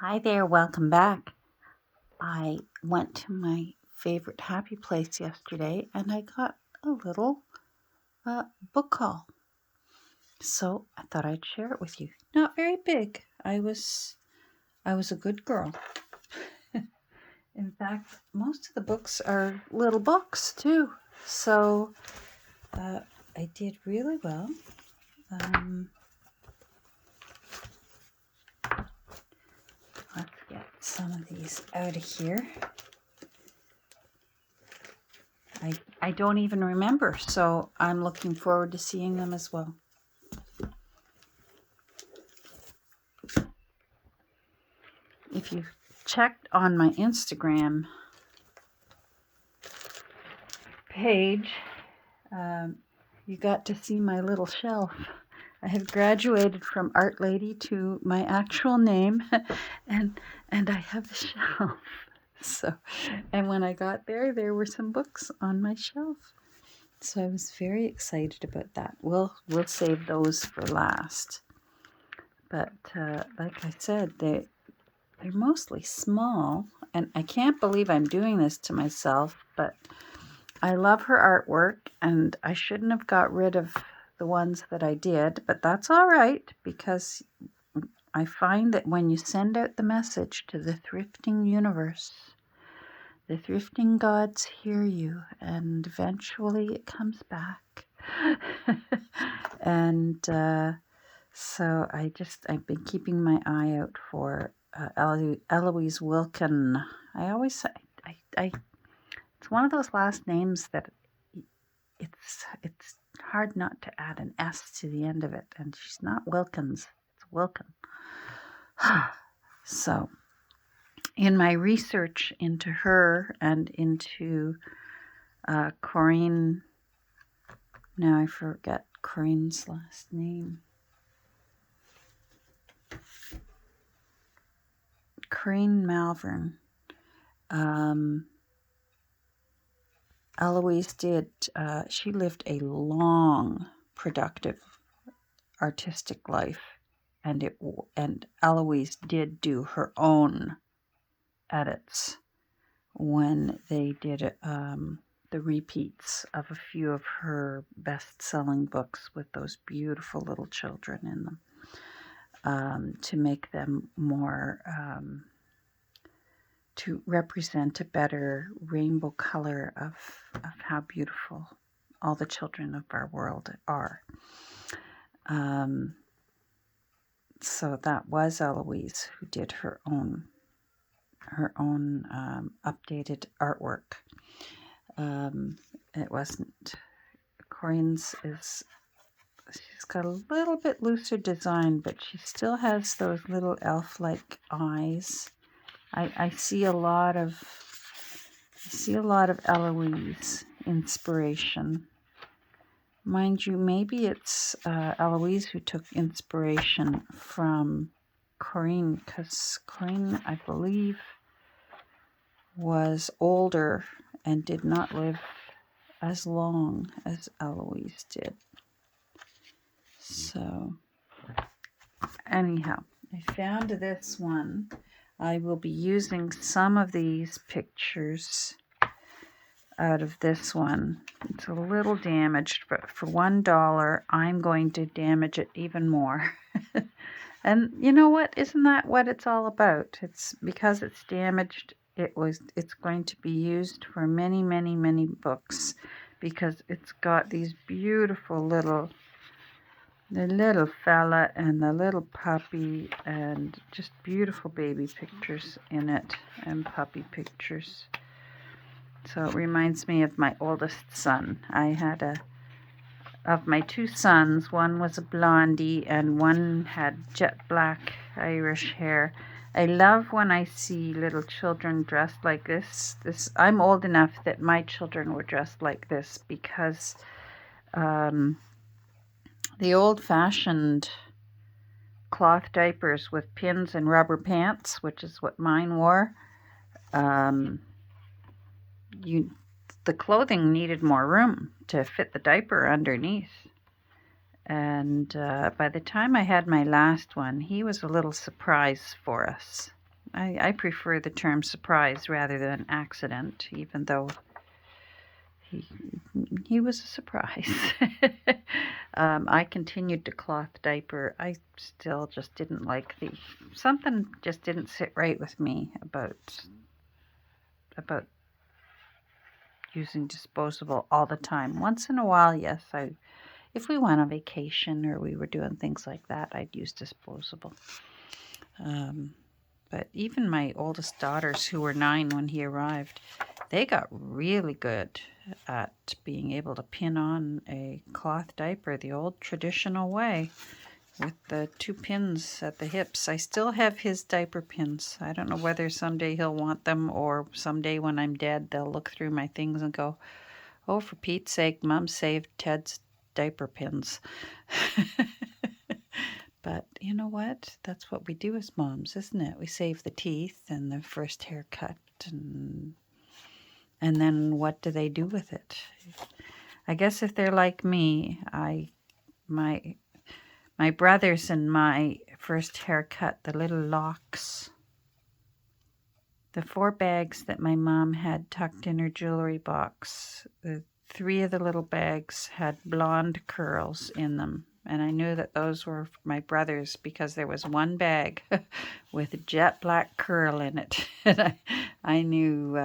Hi there, welcome back. I went to my favorite happy place yesterday and I got a little book haul. So I thought I'd share it with you. Not very big. I was a good girl. In fact, most of the books are little books too. So I did really well. Let's get some of these out of here. I don't even remember, so I'm looking forward to seeing them as well. If you checked on my Instagram page, you got to see my little shelf. I have graduated from Art Lady to my actual name, and I have a shelf. So, and when I got there were some books on my shelf. So I was very excited about that. We'll save those for last. But like I said, they're mostly small, and I can't believe I'm doing this to myself, but I love her artwork, and I shouldn't have got rid of the ones that I did, but that's all right, because I find that when you send out the message to the thrifting universe, the thrifting gods hear you, and eventually it comes back. And so I've been keeping my eye out for Eloise Wilkin. It's one of those last names that it's hard not to add an S to the end of it, and she's not Wilkins, it's Wilkin. So, in my research into her and into Corinne, now I forget Corinne's last name. Corinne Malvern. Eloise she lived a long, productive, artistic life, and Eloise did do her own edits when they did the repeats of a few of her best-selling books with those beautiful little children in them, to make them more to represent a better rainbow color of how beautiful all the children of our world are. So that was Eloise who did her own updated artwork. It wasn't Corinne's she's got a little bit looser design, but she still has those little elf-like eyes. I see a lot of Eloise inspiration. Mind you, maybe it's Eloise who took inspiration from Corinne, because Corinne, I believe, was older and did not live as long as Eloise did. So, anyhow, I found this one. I will be using some of these pictures out of this one. It's a little damaged, but for $1, I'm going to damage it even more. And you know what? Isn't that what it's all about? It's because it's damaged, it's going to be used for many, many, many books, because it's got these beautiful the little fella and the little puppy, and just beautiful baby pictures in it, and puppy pictures. So it reminds me of my oldest son. I had of my two sons, one was a blondie and one had jet black Irish hair. I love when I see little children dressed like this. I'm old enough that my children were dressed like this, because the old-fashioned cloth diapers with pins and rubber pants, which is what mine wore, the clothing needed more room to fit the diaper underneath. And by the time I had my last one, he was a little surprise for us. I prefer the term surprise rather than accident, even though he was a surprise. I continued to cloth diaper. I still just didn't like something just didn't sit right with me about using disposable all the time. Once in a while, yes, if we went on vacation or we were doing things like that, I'd use disposable. But even my oldest daughters, who were 9 when he arrived, they got really good at being able to pin on a cloth diaper the old traditional way with the 2 pins at the hips. I still have his diaper pins. I don't know whether someday he'll want them or someday when I'm dead they'll look through my things and go, oh, for Pete's sake, Mom saved Ted's diaper pins. But you know what? That's what we do as moms, isn't it? We save the teeth and the first haircut, and then what do they do with it? I guess if they're like me, my brothers and my first haircut, the little locks, the 4 bags that my mom had tucked in her jewelry box, 3 of the little bags had blonde curls in them. And I knew that those were my brothers because there was 1 bag with a jet black curl in it. And I knew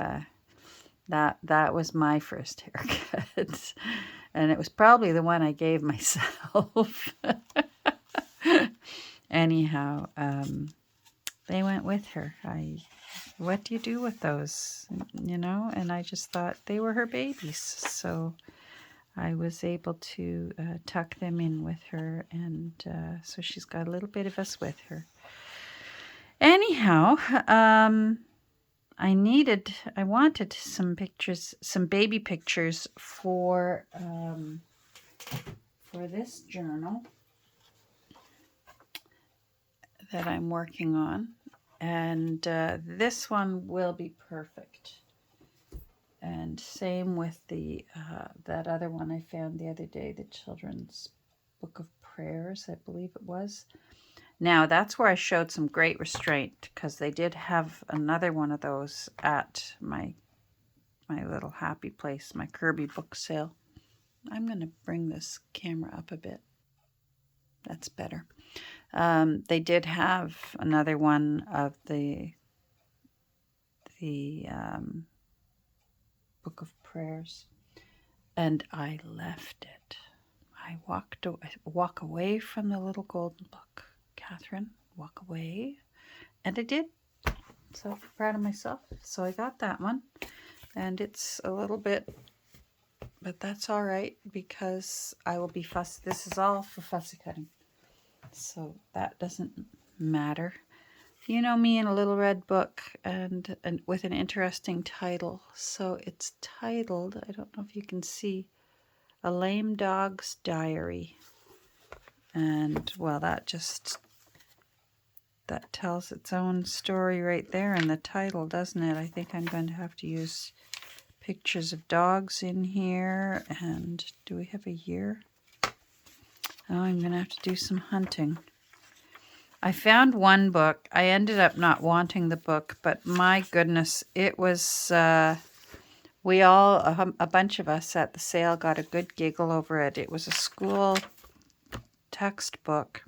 that was my first haircut. And it was probably the one I gave myself. Anyhow, they went with her. What do you do with those? And I just thought they were her babies. So I was able to tuck them in with her, and so she's got a little bit of us with her. Anyhow, I wanted some pictures, some baby pictures for this journal that I'm working on, and this one will be perfect. And same with the that other one I found the other day, the Children's Book of Prayers, I believe it was. Now, that's where I showed some great restraint, because they did have another one of those at my little happy place, my Kirby book sale. I'm going to bring this camera up a bit. That's better. They did have another one of the Book of Prayers, and I left it. I walk away from the little golden book. Catherine, walk away. And I did. So proud of myself. So I got that one, and it's a little bit, but that's all right, because I will be fussy. This is all for fussy cutting, so that doesn't matter. You know me, in a little red book, and with an interesting title. So it's titled, I don't know if you can see, A Lame Dog's Diary. And well, that tells its own story right there in the title, doesn't it? I think I'm going to have to use pictures of dogs in here. And do we have a year? Oh, I'm going to have to do some hunting. I found one book. I ended up not wanting the book, but my goodness, it was, we all, a bunch of us at the sale got a good giggle over it. It was a school textbook.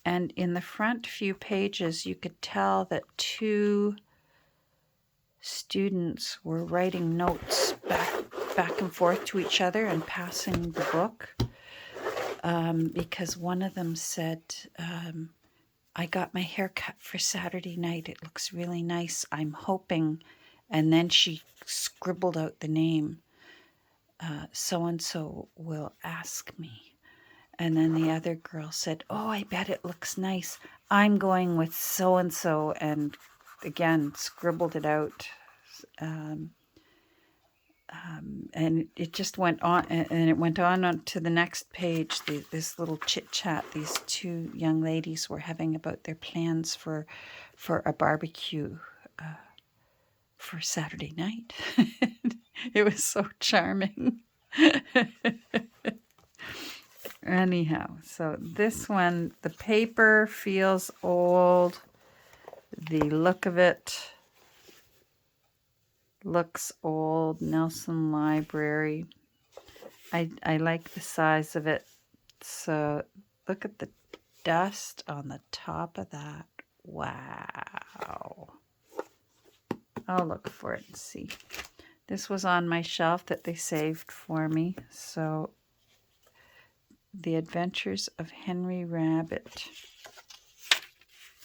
And in the front few pages, you could tell that 2 students were writing notes back and forth to each other and passing the book. Because one of them said, I got my hair cut for Saturday night. It looks really nice. I'm hoping. And then she scribbled out the name. So-and-so will ask me. And then the other girl said, oh, I bet it looks nice. I'm going with so-and-so. And again, scribbled it out. And it just went on, and it went on to the next page, this little chit-chat these 2 young ladies were having about their plans for a barbecue for Saturday night. It was so charming. Anyhow, so this one, the paper feels old. the look of it looks old. Nelson Library. I like the size of it. So look at the dust on the top of that. Wow. I'll look for it and see. This was on my shelf that they saved for me. So, The Adventures of Henry Rabbit.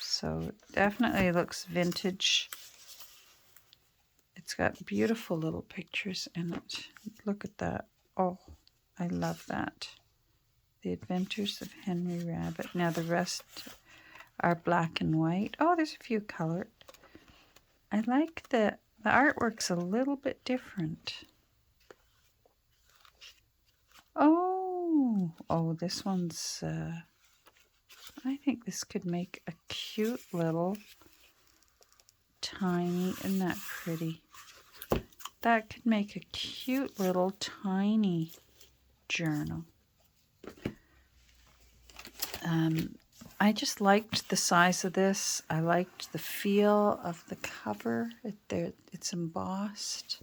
So, definitely looks vintage. It's got beautiful little pictures in it. Look at that. Oh, I love that. The Adventures of Henry Rabbit. Now, the rest are black and white. Oh, there's a few colored. I like the artwork's a little bit different. Oh, this one's, I think this could make a cute little tiny, isn't that pretty? That could make a cute little tiny journal. I just liked the size of this. I liked the feel of the cover. It's embossed.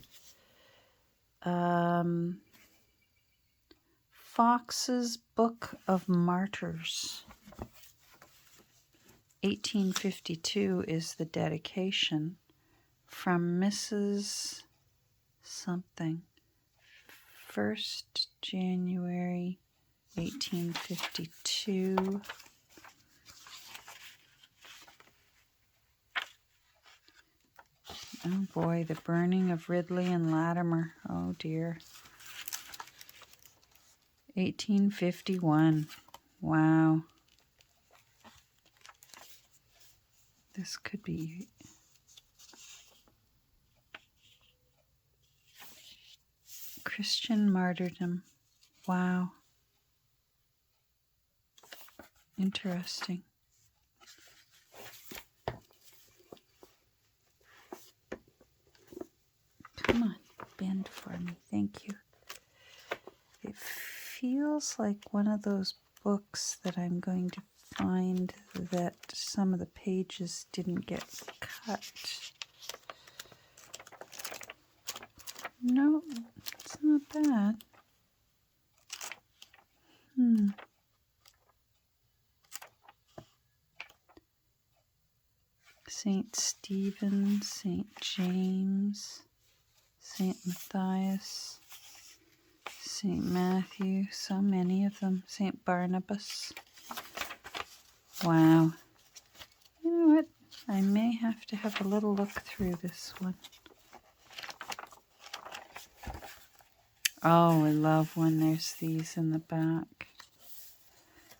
Fox's Book of Martyrs. 1852 is the dedication from Mrs. something. 1st January 1852. Oh boy, the burning of Ridley and Latimer. Oh dear. 1851. Wow. This could be Christian martyrdom. Wow. Interesting. Come on, bend for me. Thank you. It feels like one of those books that I'm going to find that some of the pages didn't get cut. No, it's not bad. St. Stephen, St. James, St. Matthias, St. Matthew, so many of them. St. Barnabas. Wow. You know what? I may have to have a little look through this one. Oh, I love when there's these in the back.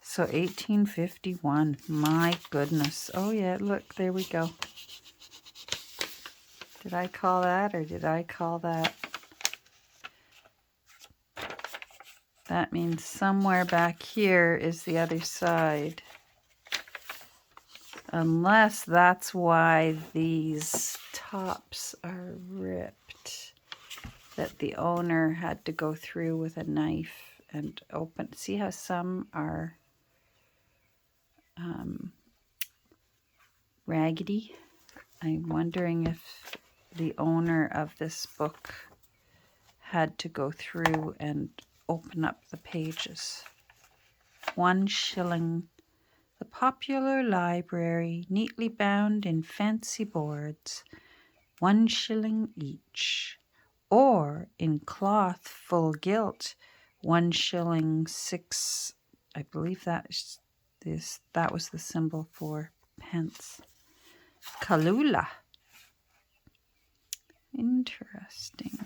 So 1851. My goodness. Oh yeah, look, there we go. Did I call that or did I call that? That means somewhere back here is the other side. Unless that's why these tops are ripped. That the owner had to go through with a knife and open. See how some are raggedy? I'm wondering if the owner of this book had to go through and open up the pages. 1 shilling. The Popular Library, neatly bound in fancy boards, 1 shilling each. Or in cloth full gilt, 1 shilling 6. I believe that was the symbol for pence. Kalula. Interesting.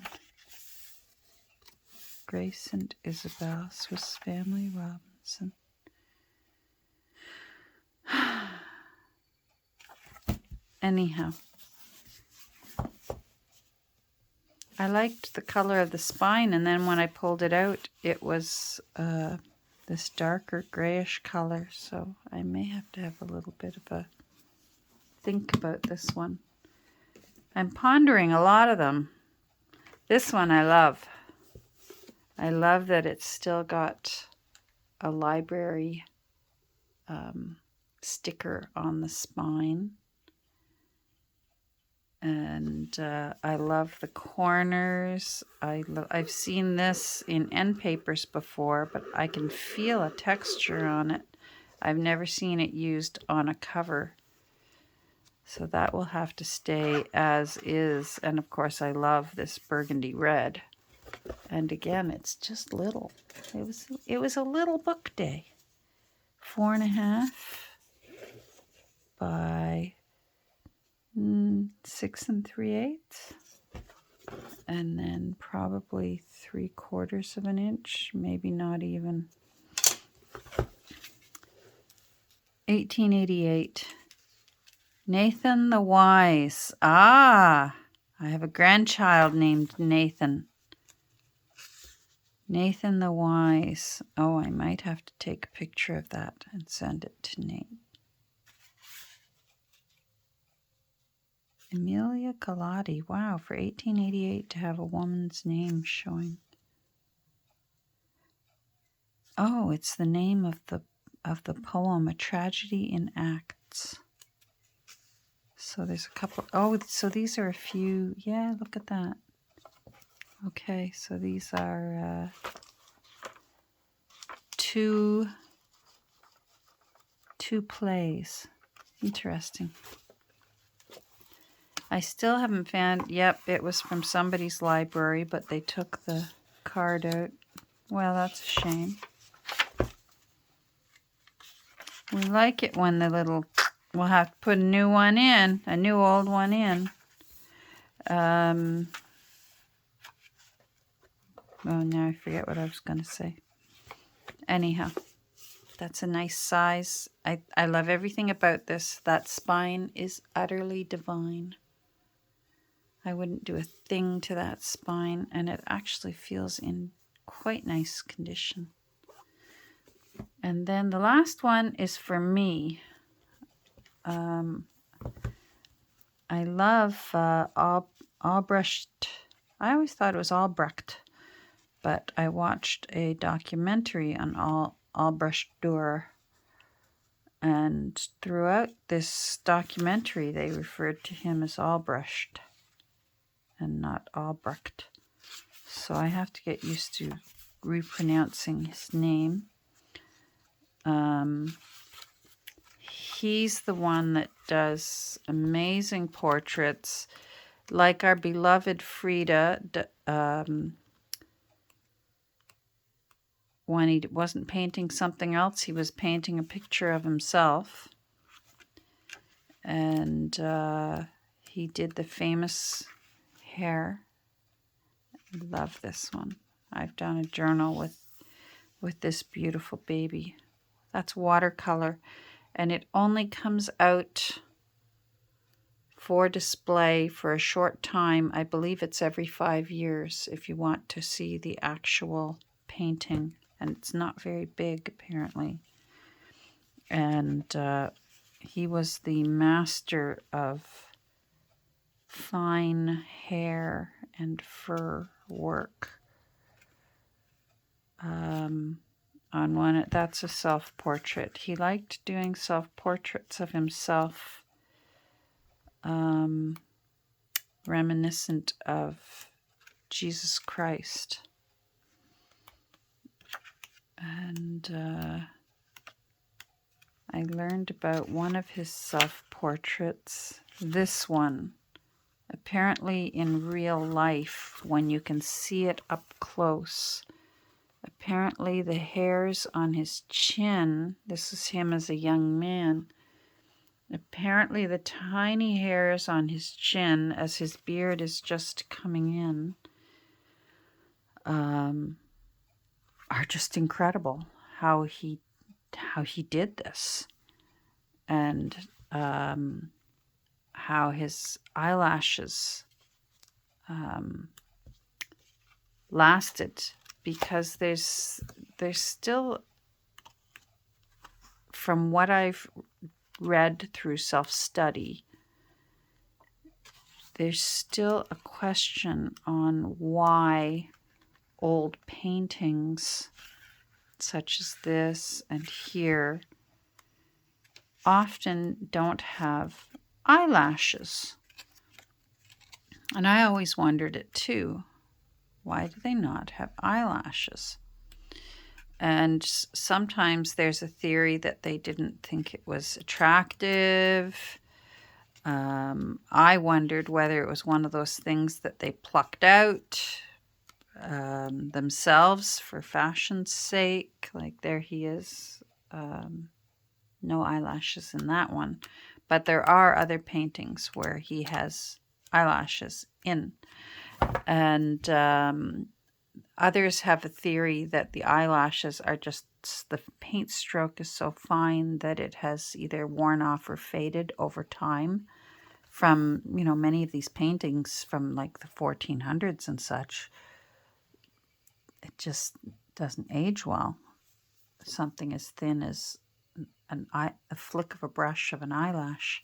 Grace and Isabel, Swiss Family Robinson. Anyhow, I liked the color of the spine, and then when I pulled it out, it was this darker grayish color, so I may have to have a little bit of a think about this one. I'm pondering a lot of them. This one I love. I love that it's still got a library sticker on the spine. And I love the corners. I've seen this in end papers before, but I can feel a texture on it. I've never seen it used on a cover. So that will have to stay as is. And of course, I love this burgundy red. And again, it's just little. It was a little book day. 4.5 by 6 3/8, and then probably 3/4 of an inch, maybe not even. 1888. Nathan the Wise. Ah, I have a grandchild named Nathan. Nathan the Wise. Oh, I might have to take a picture of that and send it to Nate. Amelia Galati. Wow, for 1888 to have a woman's name showing. Oh, it's the name of the poem, A Tragedy in Acts. So there's a couple. Oh, so these are a few. Yeah, look at that. Okay, so these are two plays. Interesting. I still haven't found. Yep, it was from somebody's library, but they took the card out. Well, that's a shame. We like it when the little. We'll have to put a new one in, a new old one in. Oh, now I forget what I was going to say. Anyhow, that's a nice size. I love everything about this. That spine is utterly divine. I wouldn't do a thing to that spine, and it actually feels in quite nice condition. And then the last one is for me. I love Albrecht. I always thought it was Albrecht, but I watched a documentary on Albrecht Dürer, and throughout this documentary they referred to him as Albrecht and not Albrecht. So I have to get used to repronouncing his name. He's the one that does amazing portraits, like our beloved Frida. When he wasn't painting something else, he was painting a picture of himself. And he did the famous hair. I love this one. I've done a journal with this beautiful baby. That's watercolor. And it only comes out for display for a short time. I believe it's every 5 years if you want to see the actual painting. And it's not very big, apparently. And he was the master of fine hair and fur work. On one, that's a self-portrait. He liked doing self-portraits of himself, reminiscent of Jesus Christ. And I learned about one of his self-portraits, this one. Apparently in real life, when you can see it up close, apparently the hairs on his chin, this is him as a young man, apparently the tiny hairs on his chin as his beard is just coming in are just incredible how he did this, and how his eyelashes lasted, because there's still, from what I've read through self-study, there's still a question on why old paintings such as this and here often don't have eyelashes. And I always wondered it too. Why do they not have eyelashes? And sometimes there's a theory that they didn't think it was attractive. I wondered whether it was one of those things that they plucked out themselves for fashion's sake. Like there he is. No eyelashes in that one. But there are other paintings where he has eyelashes in. And others have a theory that the eyelashes are just, the paint stroke is so fine that it has either worn off or faded over time from, you know, many of these paintings from like the 1400s and such. It just doesn't age well. Something as thin as a flick of a brush of an eyelash.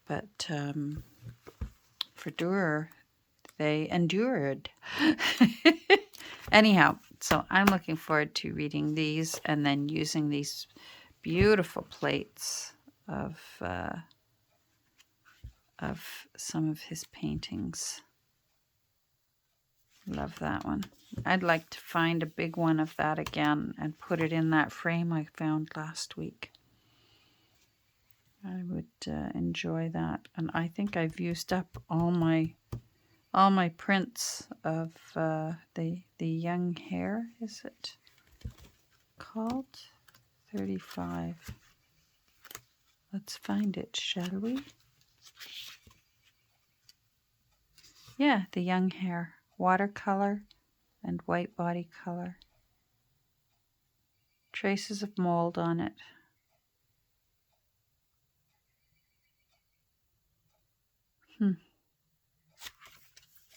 But for Dürer, they endured. Anyhow, so I'm looking forward to reading these and then using these beautiful plates of some of his paintings. Love that one. I'd like to find a big one of that again and put it in that frame I found last week. I would enjoy that. And I think I've used up all my prints of the young hare, is it called? 35. Let's find it, shall we? Yeah, the young hare. Watercolor and white body color. Traces of mold on it.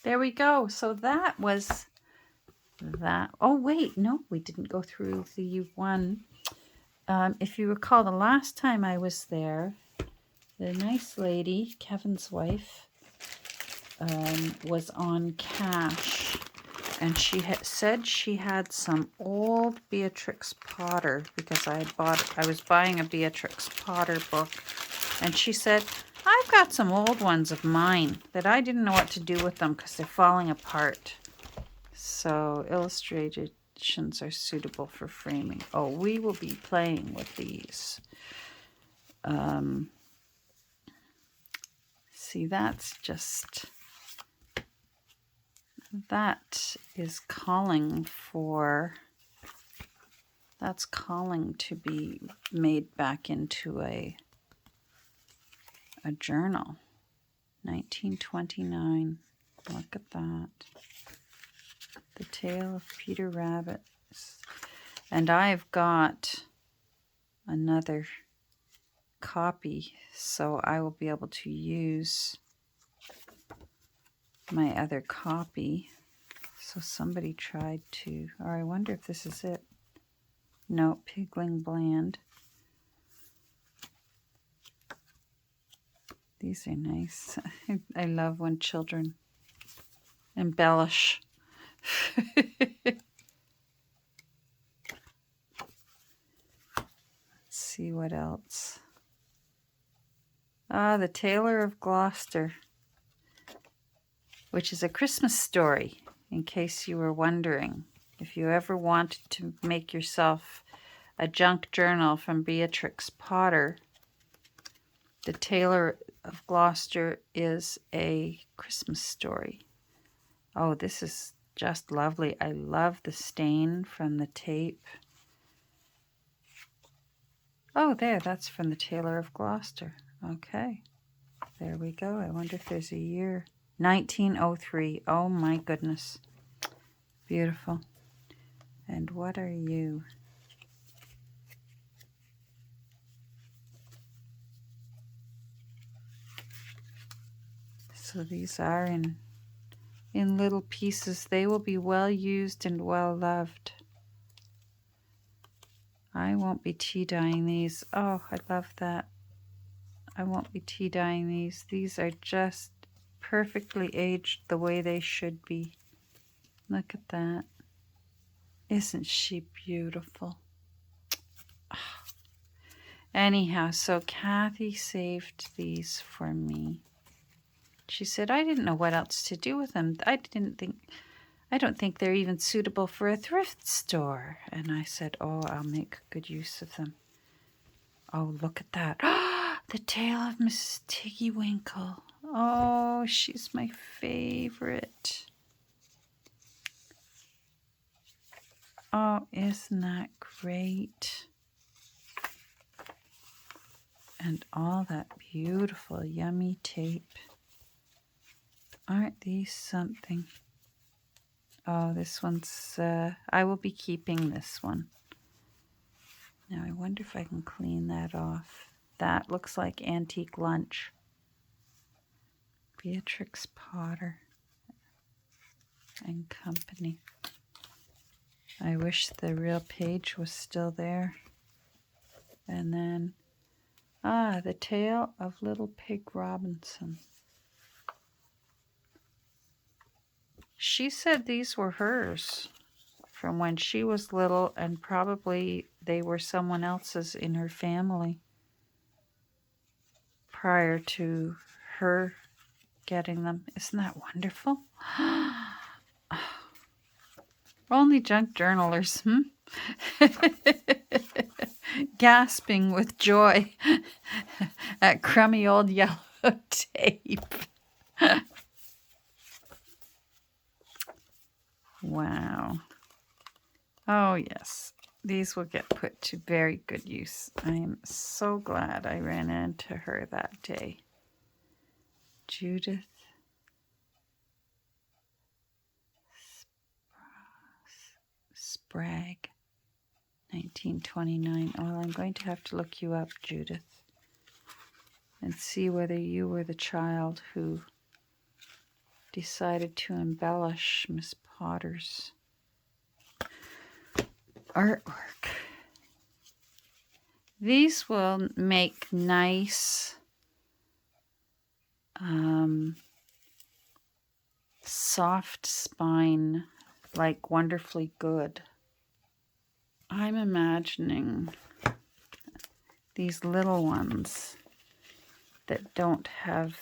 There we go. So that was that. Oh, wait. No, we didn't go through the one. If you recall, the last time I was there, the nice lady, Kevin's wife, was on cash. And she had said she had some old Beatrix Potter because I was buying a Beatrix Potter book. And she said, I've got some old ones of mine that I didn't know what to do with them because they're falling apart. So illustrations are suitable for framing. Oh, we will be playing with these. See, that is calling to be made back into a journal. 1929. Look at that. The Tale of Peter Rabbit. And I've got another copy, so I will be able to use my other copy. So somebody tried to, or I wonder if this is it. No, Pigling Bland. These are nice. I love when children embellish. Let's see what else. The Tailor of Gloucester, which is a Christmas story, in case you were wondering. If you ever wanted to make yourself a junk journal from Beatrix Potter, The Tailor of Gloucester is a Christmas story. Oh, this is just lovely. I love the stain from the tape. Oh, there, that's from The Tailor of Gloucester. Okay, there we go. I wonder if there's a year. 1903. Oh my goodness. Beautiful. And what are you? So these are in little pieces. They will be well used and well loved. I won't be tea dyeing these. Oh, I love that. I won't be tea dyeing these. These are just perfectly aged the way they should be. Look at that. Isn't she beautiful? Anyhow, so Kathy saved these for me. She said, I didn't know what else to do with them. I don't think they're even suitable for a thrift store. And I said, oh, I'll make good use of them. Oh, look at that. The tail of Mrs. Tiggy Winkle. Oh, she's my favorite. Oh, isn't that great? And all that beautiful, yummy tape. Aren't these something? Oh, this one's, I will be keeping this one. Now, I wonder if I can clean that off. That looks like Antique Lunch. Beatrix Potter and Company. I wish the real page was still there. And then, The Tale of Little Pig Robinson. She said these were hers from when she was little, and probably they were someone else's in her family prior to her getting them. Isn't that wonderful? Only junk journalers, gasping with joy at crummy old yellow tape. Wow. Oh, yes. These will get put to very good use. I am so glad I ran into her that day. Judith Spragg, 1929. Well, I'm going to have to look you up, Judith, and see whether you were the child who decided to embellish Miss Potter's artwork. These will make nice soft spine, like Wonderfully Good. I'm imagining these little ones that don't have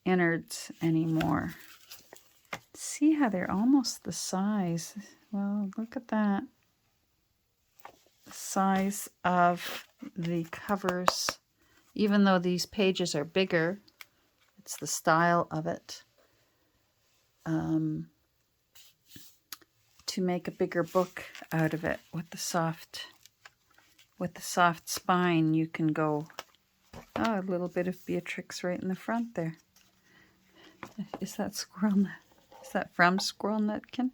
innards anymore. See how they're almost the size. Well, look at that. The size of the covers. Even though these pages are bigger, it's the style of it. To make a bigger book out of it with the soft spine, you can go, a little bit of Beatrix right in the front there. Is that Squirrel Nut? Is that from Squirrel Nutkin?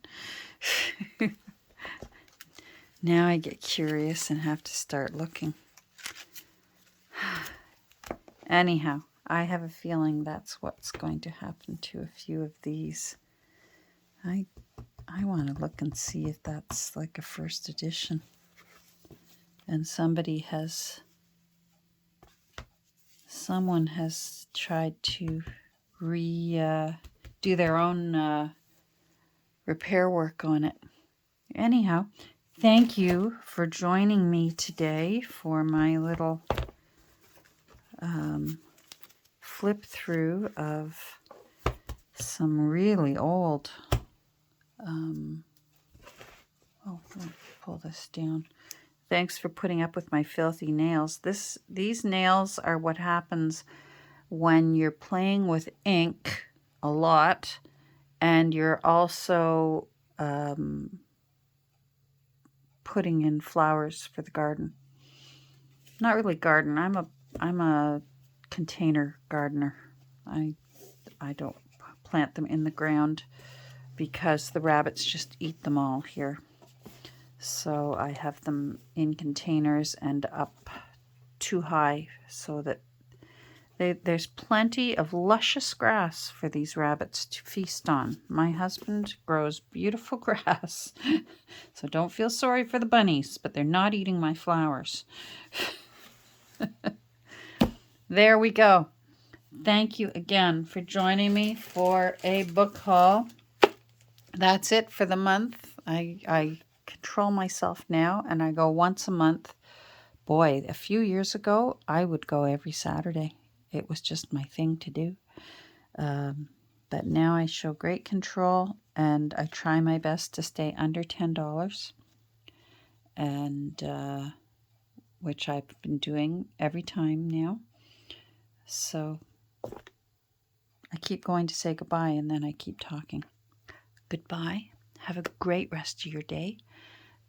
Now I get curious and have to start looking. Anyhow, I have a feeling that's what's going to happen to a few of these. I want to look and see if that's like a first edition. And someone has tried to do their own repair work on it. Anyhow, thank you for joining me today for my little flip through of some really old let me pull this down. Thanks for putting up with my filthy nails. These nails are what happens when you're playing with ink a lot and you're also putting in flowers for the garden. Not really garden. I'm a container gardener. I don't plant them in the ground because the rabbits just eat them all here. So I have them in containers and up too high so that there's plenty of luscious grass for these rabbits to feast on. My husband grows beautiful grass, so don't feel sorry for the bunnies, but they're not eating my flowers. There we go. Thank you again for joining me for a book haul. That's it for the month. I control myself now, and I go once a month. Boy, a few years ago, I would go every Saturday. It was just my thing to do. But now I show great control, and I try my best to stay under $10, and which I've been doing every time now. So I keep going to say goodbye, and then I keep talking. Goodbye. Have a great rest of your day.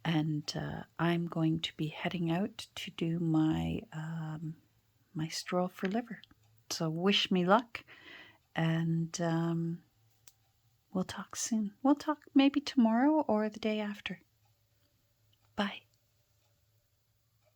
And I'm going to be heading out to do my my stroll for liver. So wish me luck, and we'll talk soon. We'll talk maybe tomorrow or the day after. Bye.